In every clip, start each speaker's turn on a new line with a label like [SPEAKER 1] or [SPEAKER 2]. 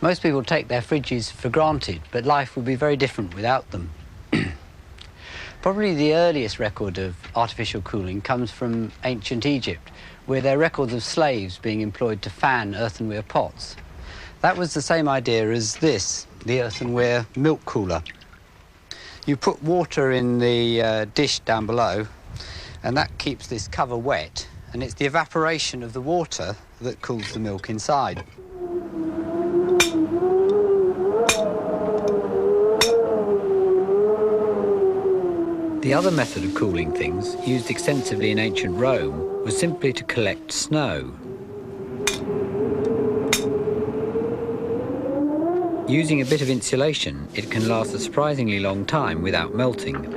[SPEAKER 1] Most people take their fridges for granted, but life would be very different without them. Probably the earliest record of artificial cooling comes from ancient Egypt, where there are records of slaves being employed to fan earthenware pots. That was the same idea as this, the earthenware milk cooler. You put water in the dish down below, and that keeps this cover wet, and it's the evaporation of the water that cools the milk inside. The other method of cooling things, used extensively in ancient Rome, was simply to collect snow. Using a bit of insulation, it can last a surprisingly long time without melting.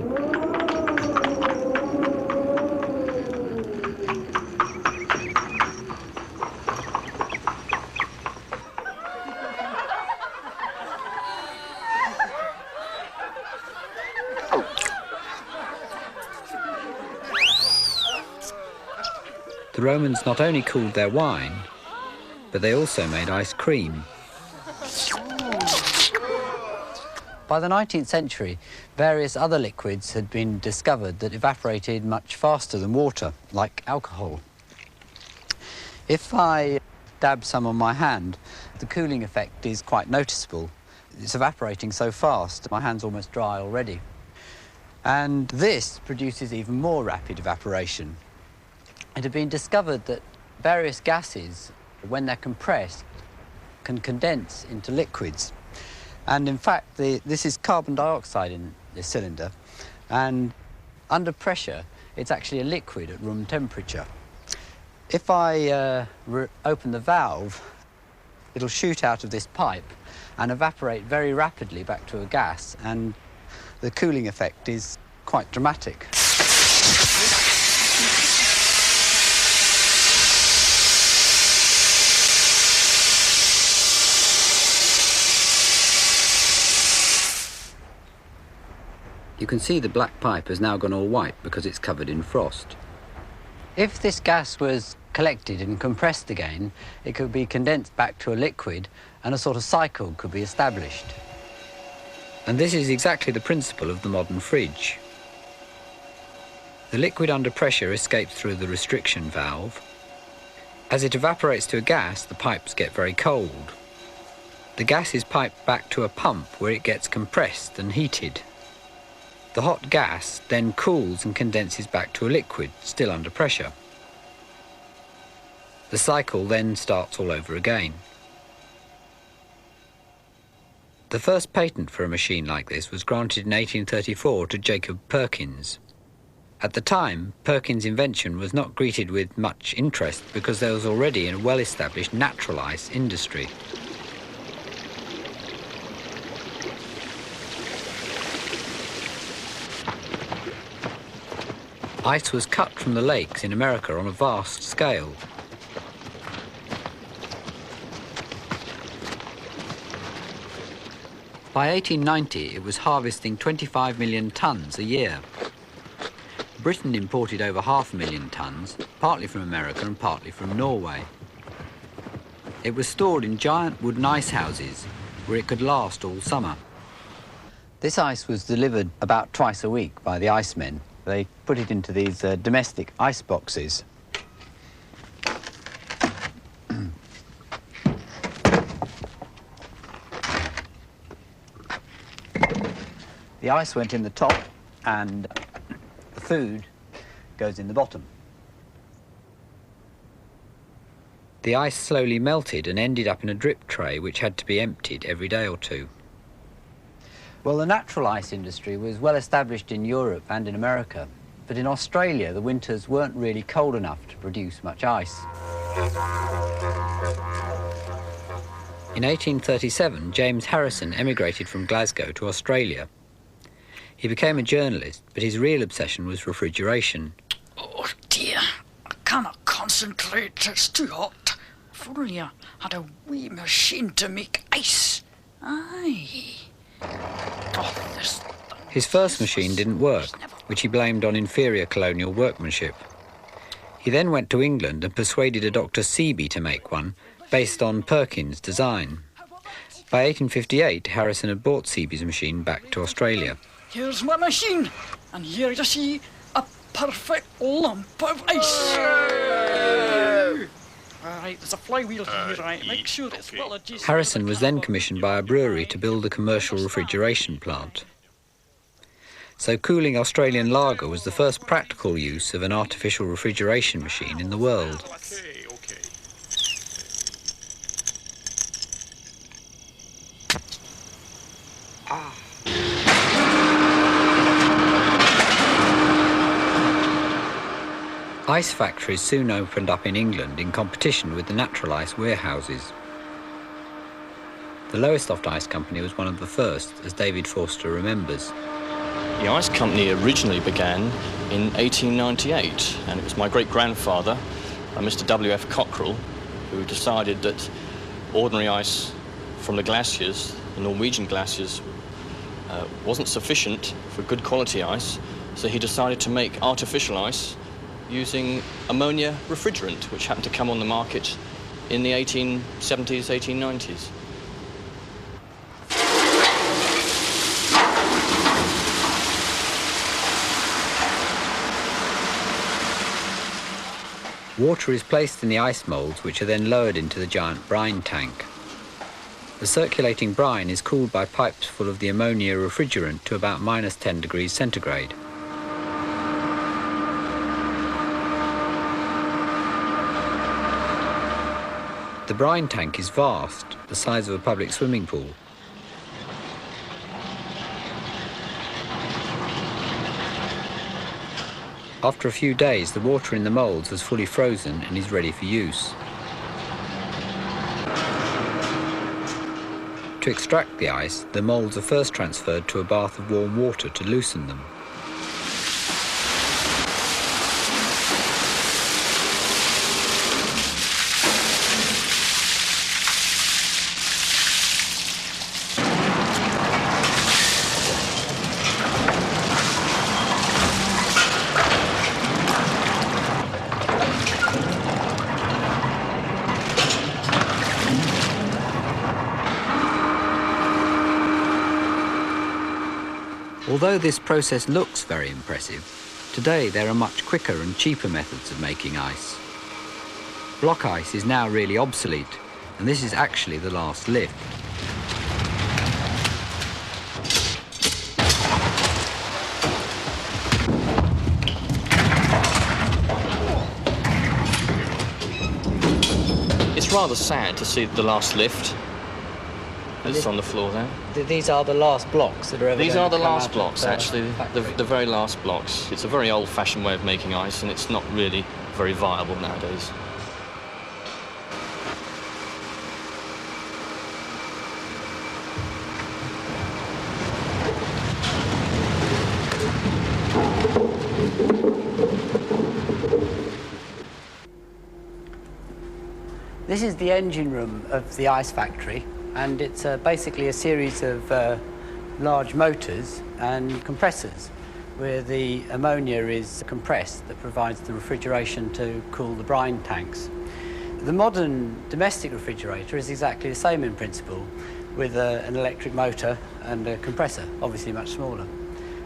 [SPEAKER 1] The Romans not only cooled their wine, but they also made ice cream. By the 19th century, various other liquids had been discovered that evaporated much faster than water, like alcohol. If I dab some on my hand, the cooling effect is quite noticeable. It's evaporating so fast, my hand's almost dry already. And this produces even more rapid evaporation. It had been discovered that various gases, when they're compressed, can condense into liquids. And in fact, this is carbon dioxide in this cylinder, and under pressure, it's actually a liquid at room temperature. If I open the valve, it'll shoot out of this pipe and evaporate very rapidly back to a gas, and the cooling effect is quite dramatic. You can see the black pipe has now gone all white because it's covered in frost. If this gas was collected and compressed again, it could be condensed back to a liquid and a sort of cycle could be established. And this is exactly the principle of the modern fridge. The liquid under pressure escapes through the restriction valve. As it evaporates to a gas, the pipes get very cold. The gas is piped back to a pump where it gets compressed and heated. The hot gas then cools and condenses back to a liquid, still under pressure. The cycle then starts all over again. The first patent for a machine like this was granted in 1834 to Jacob Perkins. At the time, Perkins' invention was not greeted with much interest because there was already a well-established natural ice industry. Ice was cut from the lakes in America on a vast scale. By 1890, it was harvesting 25 million tonnes a year. Britain imported over 500,000 tonnes, partly from America and partly from Norway. It was stored in giant wooden ice houses where it could last all summer. This ice was delivered about twice a week by the icemen. They put it into these domestic ice boxes. The ice went in the top and the food goes in the bottom. The ice slowly melted and ended up in a drip tray which had to be emptied every day or two. Well, the natural ice industry was well established in Europe and in America, but in Australia the winters weren't really cold enough to produce much ice. In 1837, James Harrison emigrated from Glasgow to Australia. He became a journalist, but his real obsession was refrigeration.
[SPEAKER 2] Oh dear, I cannot concentrate, it's too hot. If only I had a wee machine to make ice. Aye. Oh,
[SPEAKER 1] his first machine didn't work, which he blamed on inferior colonial workmanship. He then went to England and persuaded a Dr. Seeby to make one, based on Perkins' design. By 1858, Harrison had brought Seaby's machine back to Australia.
[SPEAKER 2] Here's my machine, and here you see a perfect lump of ice. Alright, there's a flywheel here, right? Make sure it's well adjusted.
[SPEAKER 1] Harrison was then commissioned by a brewery to build a commercial refrigeration plant. So cooling Australian lager was the first practical use of an artificial refrigeration machine in the world. Ice factories soon opened up in England in competition with the natural ice warehouses. The Lowestoft Ice Company was one of the first, as David Forster remembers.
[SPEAKER 3] The ice company originally began in 1898, and it was my great-grandfather, Mr. W.F. Cockrell, who decided that ordinary ice from the glaciers, the Norwegian glaciers, wasn't sufficient for good quality ice, so he decided to make artificial ice using ammonia refrigerant, which happened to come on the market in the 1870s, 1890s.
[SPEAKER 1] Water is placed in the ice moulds, which are then lowered into the giant brine tank. The circulating brine is cooled by pipes full of the ammonia refrigerant to about -10 degrees centigrade. The brine tank is vast, the size of a public swimming pool. After a few days, the water in the moulds has fully frozen and is ready for use. To extract the ice, the moulds are first transferred to a bath of warm water to loosen them. Although this process looks very impressive, today there are much quicker and cheaper methods of making ice. Block ice is now really obsolete, and this is actually the last lift.
[SPEAKER 3] It's rather sad to see the last lift. It's on the floor there.
[SPEAKER 1] These are the last blocks that are ever
[SPEAKER 3] These
[SPEAKER 1] going
[SPEAKER 3] are
[SPEAKER 1] to
[SPEAKER 3] the
[SPEAKER 1] come
[SPEAKER 3] last
[SPEAKER 1] out
[SPEAKER 3] blocks,
[SPEAKER 1] of,
[SPEAKER 3] actually, the very last blocks. It's a very old-fashioned way of making ice, and it's not really very viable nowadays.
[SPEAKER 1] This is the engine room of the ice factory, and it's basically a series of large motors and compressors where the ammonia is compressed that provides the refrigeration to cool the brine tanks. The modern domestic refrigerator is exactly the same in principle, with an electric motor and a compressor, obviously much smaller.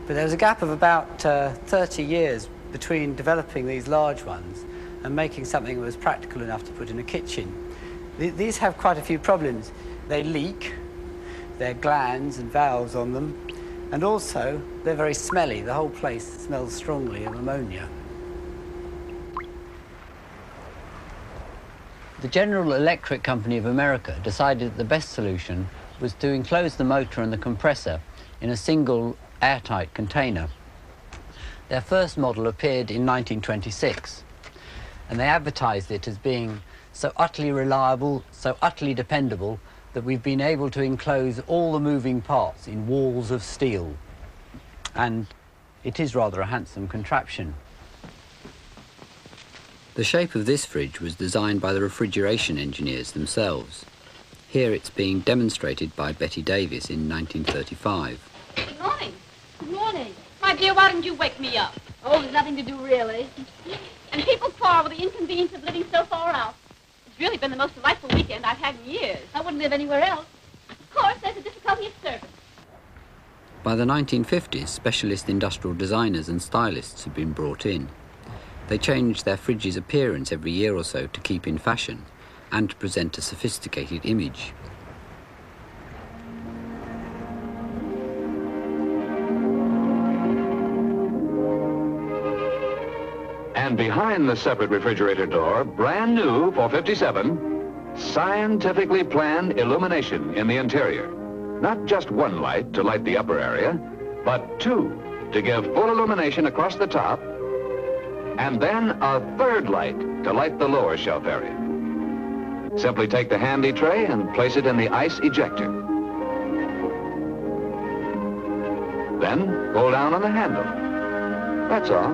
[SPEAKER 1] But there was a gap of about 30 years between developing these large ones and making something that was practical enough to put in a kitchen. These have quite a few problems. They leak, there are glands and valves on them, and also they're very smelly. The whole place smells strongly of ammonia. The General Electric Company of America decided that the best solution was to enclose the motor and the compressor in a single airtight container. Their first model appeared in 1926, and they advertised it as being so utterly reliable, so utterly dependable, that we've been able to enclose all the moving parts in walls of steel. And it is rather a handsome contraption. The shape of this fridge was designed by the refrigeration engineers themselves. Here it's being demonstrated by Betty Davis in 1935.
[SPEAKER 4] Good morning. Good morning. My dear, why didn't you wake me up? Oh, there's nothing to do, really. And people quarrel with the inconvenience of living so far out. It's really been the most delightful weekend I've had in years. I wouldn't live anywhere else. Of course, there's a difficulty of service.
[SPEAKER 1] By the 1950s, specialist industrial designers and stylists have been brought in. They change their fridge's appearance every year or so to keep in fashion and to present a sophisticated image.
[SPEAKER 5] And behind the separate refrigerator door, brand new for 57, scientifically planned illumination in the interior. Not just one light to light the upper area, but two to give full illumination across the top, and then a third light to light the lower shelf area. Simply take the handy tray and place it in the ice ejector. Then pull down on the handle. That's all.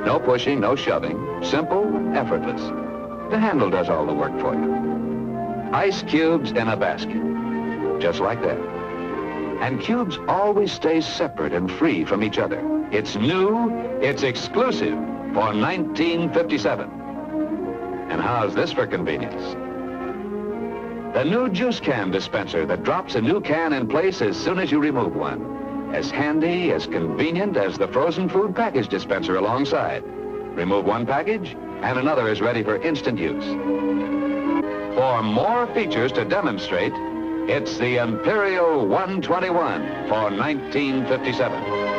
[SPEAKER 5] No pushing, no shoving. Simple, effortless. The handle does all the work for you. Ice cubes in a basket. Just like that. And cubes always stay separate and free from each other. It's new, it's exclusive for 1957. And how's this for convenience? The new juice can dispenser that drops a new can in place as soon as you remove one. As handy, as convenient as the frozen food package dispenser alongside. Remove one package, and another is ready for instant use. For more features to demonstrate, it's the Imperial 121 for 1957.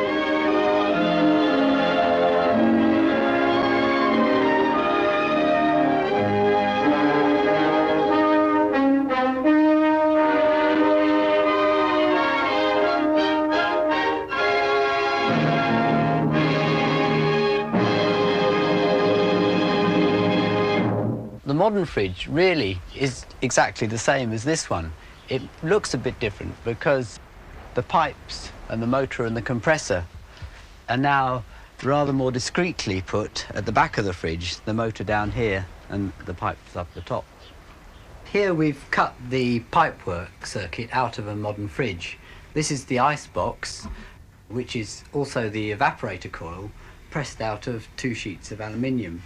[SPEAKER 1] The modern fridge really is exactly the same as this one. It looks a bit different because the pipes and the motor and the compressor are now rather more discreetly put at the back of the fridge, the motor down here and the pipes up the top. Here we've cut the pipework circuit out of a modern fridge. This is the ice box, which is also the evaporator coil, pressed out of 2 sheets of aluminium.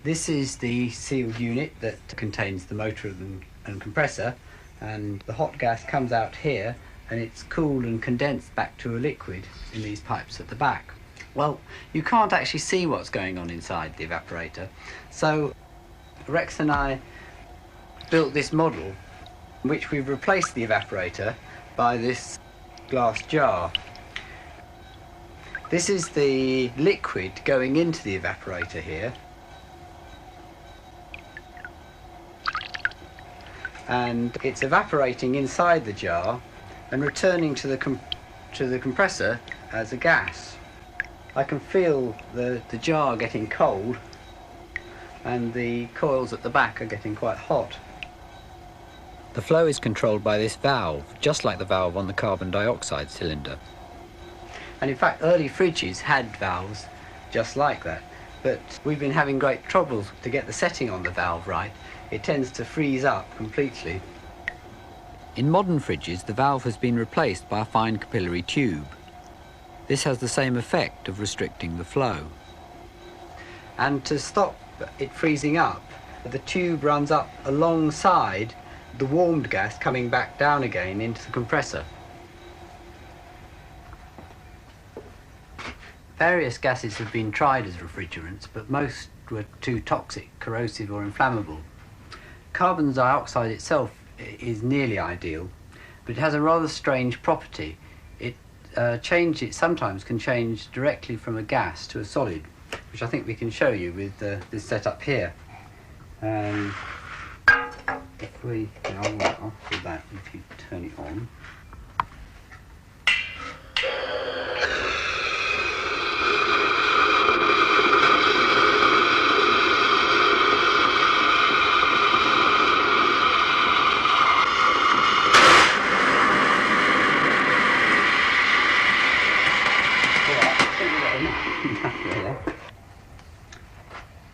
[SPEAKER 1] This is the sealed unit that contains the motor and compressor, and the hot gas comes out here and it's cooled and condensed back to a liquid in these pipes at the back. Well, you can't actually see what's going on inside the evaporator, so Rex and I built this model in which we've replaced the evaporator by this glass jar. This is the liquid going into the evaporator here, and it's evaporating inside the jar and returning to the compressor as a gas. I can feel the jar getting cold, and the coils at the back are getting quite hot. The flow is controlled by this valve, just like the valve on the carbon dioxide cylinder. And in fact, early fridges had valves just like that, but we've been having great trouble to get the setting on the valve right. It tends to freeze up completely. In modern fridges, the valve has been replaced by a fine capillary tube. This has the same effect of restricting the flow. And to stop it freezing up, the tube runs up alongside the warmed gas coming back down again into the compressor. Various gases have been tried as refrigerants, but most were too toxic, corrosive or inflammable. Carbon dioxide itself is nearly ideal, but it has a rather strange property. It sometimes can change directly from a gas to a solid, which I think we can show you with this setup here. If we, I'll do that if you turn it on.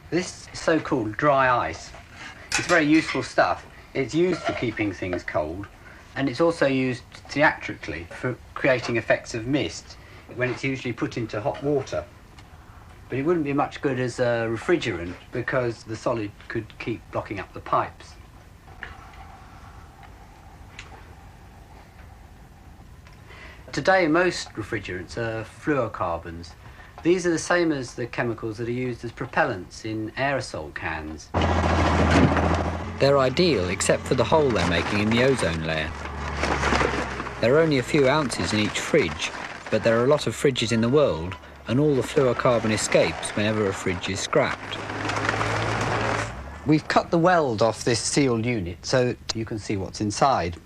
[SPEAKER 1] This so-called dry ice, it's very useful stuff. It's used for keeping things cold, and it's also used theatrically for creating effects of mist when it's usually put into hot water. But it wouldn't be much good as a refrigerant because the solid could keep blocking up the pipes. Today, most refrigerants are fluorocarbons. These are the same as the chemicals that are used as propellants in aerosol cans. They're ideal except for the hole they're making in the ozone layer. There are only a few ounces in each fridge, but there are a lot of fridges in the world, and all the fluorocarbon escapes whenever a fridge is scrapped. We've cut the weld off this sealed unit so that you can see what's inside.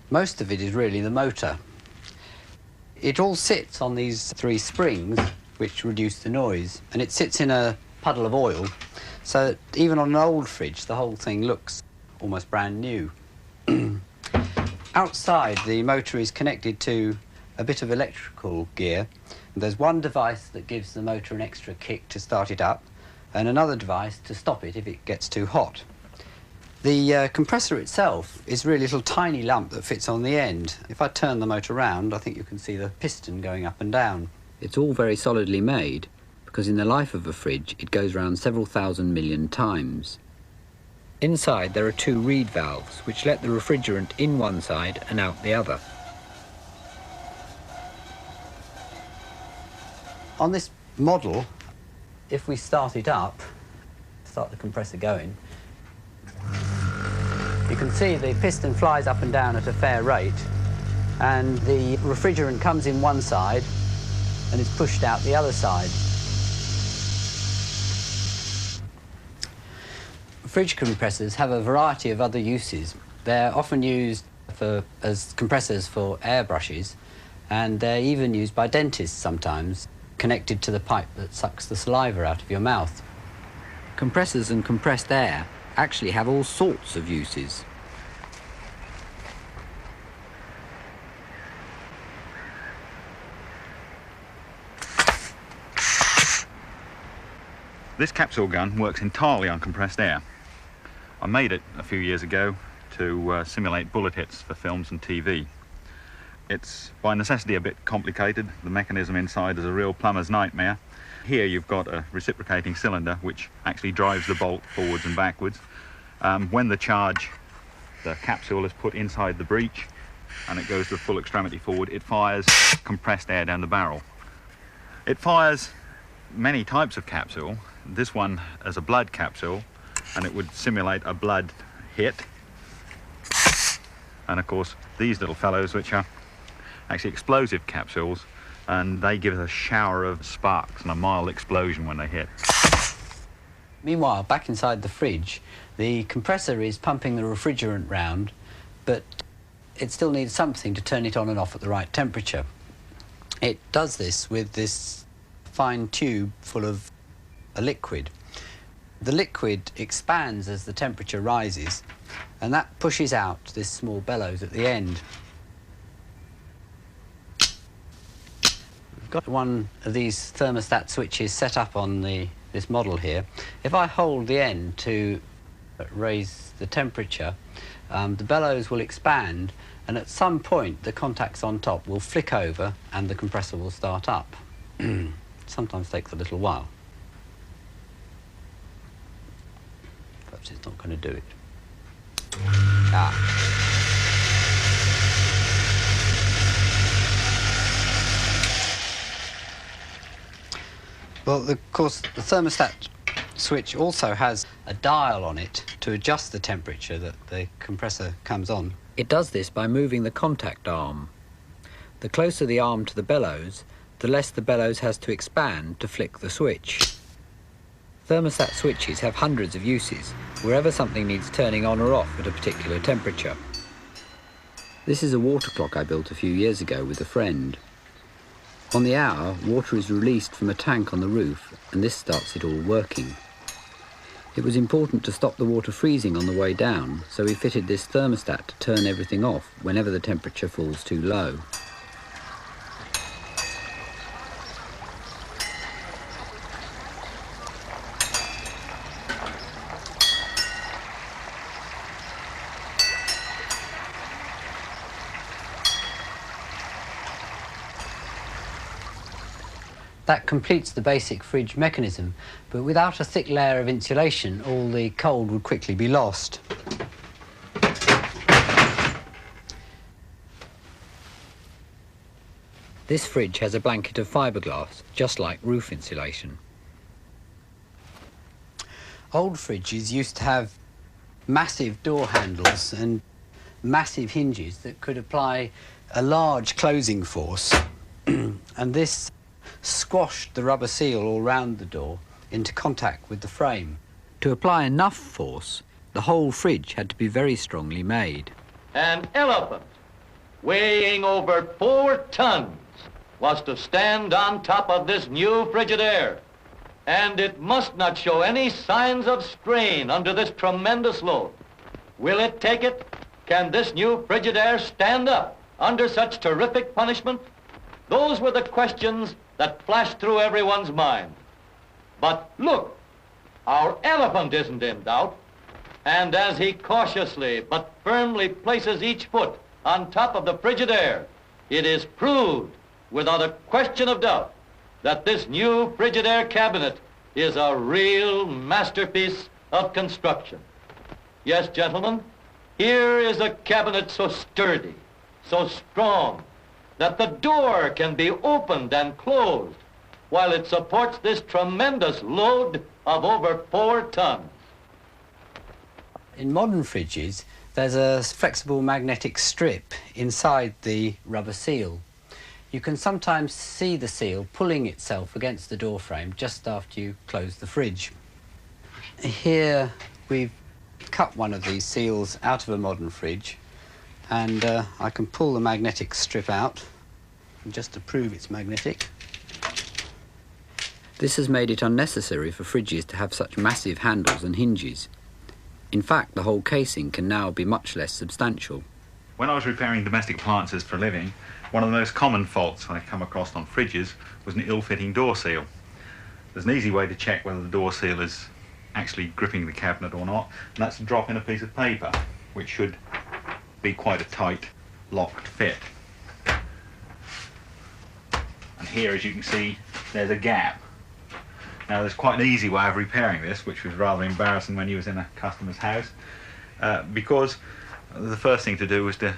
[SPEAKER 1] Most of it is really the motor. It all sits on these 3 springs, which reduce the noise, and it sits in a puddle of oil, so that even on an old fridge, the whole thing looks almost brand new. Outside, the motor is connected to a bit of electrical gear. There's one device that gives the motor an extra kick to start it up, and another device to stop it if it gets too hot. The compressor itself is really a little tiny lump that fits on the end. If I turn the motor around, I think you can see the piston going up and down. It's all very solidly made, because in the life of a fridge, it goes round several thousand million times. Inside, there are 2 reed valves, which let the refrigerant in one side and out the other. On this model, if we start it up, start the compressor going, you can see the piston flies up and down at a fair rate, and the refrigerant comes in one side and is pushed out the other side. Fridge compressors have a variety of other uses. They're often used as compressors for airbrushes, and they're even used by dentists sometimes, connected to the pipe that sucks the saliva out of your mouth. Compressors and compressed air actually have all sorts of uses.
[SPEAKER 6] This capsule gun works entirely on compressed air. I made it a few years ago to simulate bullet hits for films and TV. It's by necessity a bit complicated. The mechanism inside is a real plumber's nightmare. Here you've got a reciprocating cylinder which actually drives the bolt forwards and backwards. When the capsule is put inside the breech and it goes to full extremity forward, it fires compressed air down the barrel. It fires many types of capsule. This one as a blood capsule, and it would simulate a blood hit. And of course these little fellows, which are actually explosive capsules, and they give us a shower of sparks and a mild explosion when they hit.
[SPEAKER 1] Meanwhile, back inside the fridge, the compressor is pumping the refrigerant round, but it still needs something to turn it on and off at the right temperature. It does this with this fine tube full of a liquid. The liquid expands as the temperature rises, and that pushes out this small bellows at the end. We've got one of these thermostat switches set up on this model here. If I hold the end to raise the temperature, the bellows will expand, and at some point the contacts on top will flick over and the compressor will start up. Sometimes takes a little while. Perhaps it's not going to do it. Well, of course, the thermostat switch also has a dial on it to adjust the temperature that the compressor comes on. It does this by moving the contact arm. The closer the arm to the bellows, the less the bellows has to expand to flick the switch. Thermostat switches have hundreds of uses, wherever something needs turning on or off at a particular temperature. This is a water clock I built a few years ago with a friend. On the hour, water is released from a tank on the roof, and this starts it all working. It was important to stop the water freezing on the way down, so we fitted this thermostat to turn everything off whenever the temperature falls too low. That completes the basic fridge mechanism, but without a thick layer of insulation, all the cold would quickly be lost. This fridge has a blanket of fiberglass, just like roof insulation. Old fridges used to have massive door handles and massive hinges that could apply a large closing force, and this squashed the rubber seal all round the door into contact with the frame. To apply enough force, the whole fridge had to be very strongly made.
[SPEAKER 7] An elephant weighing over 4 tons was to stand on top of this new Frigidaire, and it must not show any signs of strain under this tremendous load. Will it take it? Can this new Frigidaire stand up under such terrific punishment? Those were the questions that flashed through everyone's mind. But look, our elephant isn't in doubt, and as he cautiously but firmly places each foot on top of the Frigidaire, it is proved without a question of doubt that this new Frigidaire cabinet is a real masterpiece of construction. Yes, gentlemen, here is a cabinet so sturdy, so strong, that the door can be opened and closed while it supports this tremendous load of over 4 tons.
[SPEAKER 1] In modern fridges, there's a flexible magnetic strip inside the rubber seal. You can sometimes see the seal pulling itself against the door frame just after you close the fridge. Here we've cut one of these seals out of a modern fridge, and I can pull the magnetic strip out just to prove it's magnetic. This has made it unnecessary for fridges to have such massive handles and hinges. In fact, the whole casing can now be much less substantial.
[SPEAKER 6] When I was repairing domestic appliances for a living, one of the most common faults I come across on fridges was an ill-fitting door seal. There's an easy way to check whether the door seal is actually gripping the cabinet or not, and that's to drop in a piece of paper, which should be quite a tight, locked fit. And here, as you can see, there's a gap. Now, there's quite an easy way of repairing this, which was rather embarrassing when you was in a customer's house, because the first thing to do was to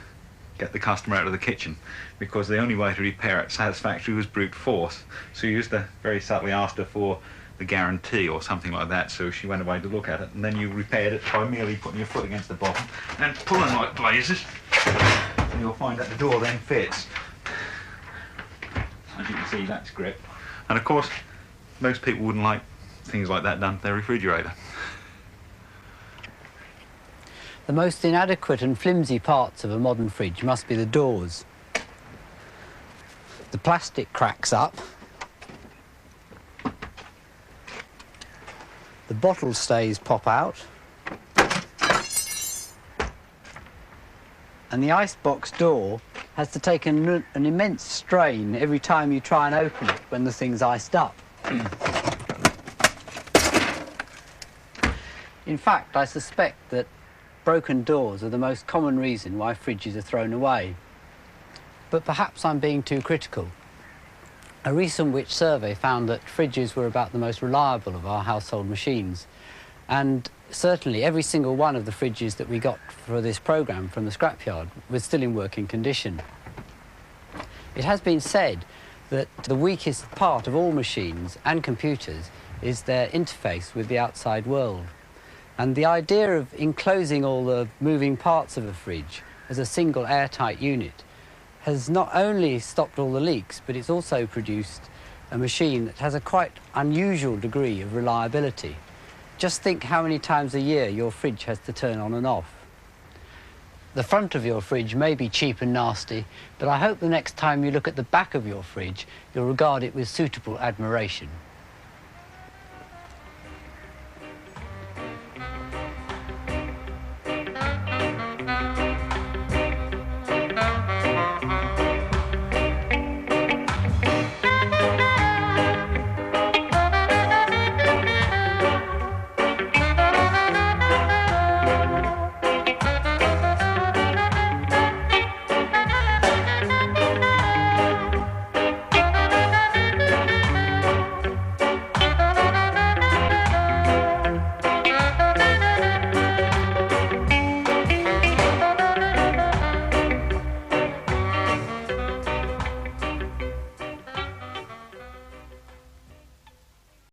[SPEAKER 6] get the customer out of the kitchen, because the only way to repair it satisfactorily was brute force. So you used to very subtly ask her for the guarantee or something like that, so she went away to look at it, and then you repaired it by merely putting your foot against the bottom and pulling like blazes, and you'll find that the door then fits. As you can see, that's grip. And of course, most people wouldn't like things like that done to their refrigerator.
[SPEAKER 1] The most inadequate and flimsy parts of a modern fridge must be the doors. The plastic cracks up, the bottle stays pop out, and the icebox door has to take an immense strain every time you try and open it when the thing's iced up. In fact, I suspect that broken doors are the most common reason why fridges are thrown away. But perhaps I'm being too critical. A recent Which survey found that fridges were about the most reliable of our household machines. And certainly every single one of the fridges that we got for this programme from the scrapyard was still in working condition. It has been said that the weakest part of all machines and computers is their interface with the outside world. And the idea of enclosing all the moving parts of a fridge as a single airtight unit has not only stopped all the leaks, but it's also produced a machine that has a quite unusual degree of reliability. Just think how many times a year your fridge has to turn on and off. The front of your fridge may be cheap and nasty, but I hope the next time you look at the back of your fridge, you'll regard it with suitable admiration.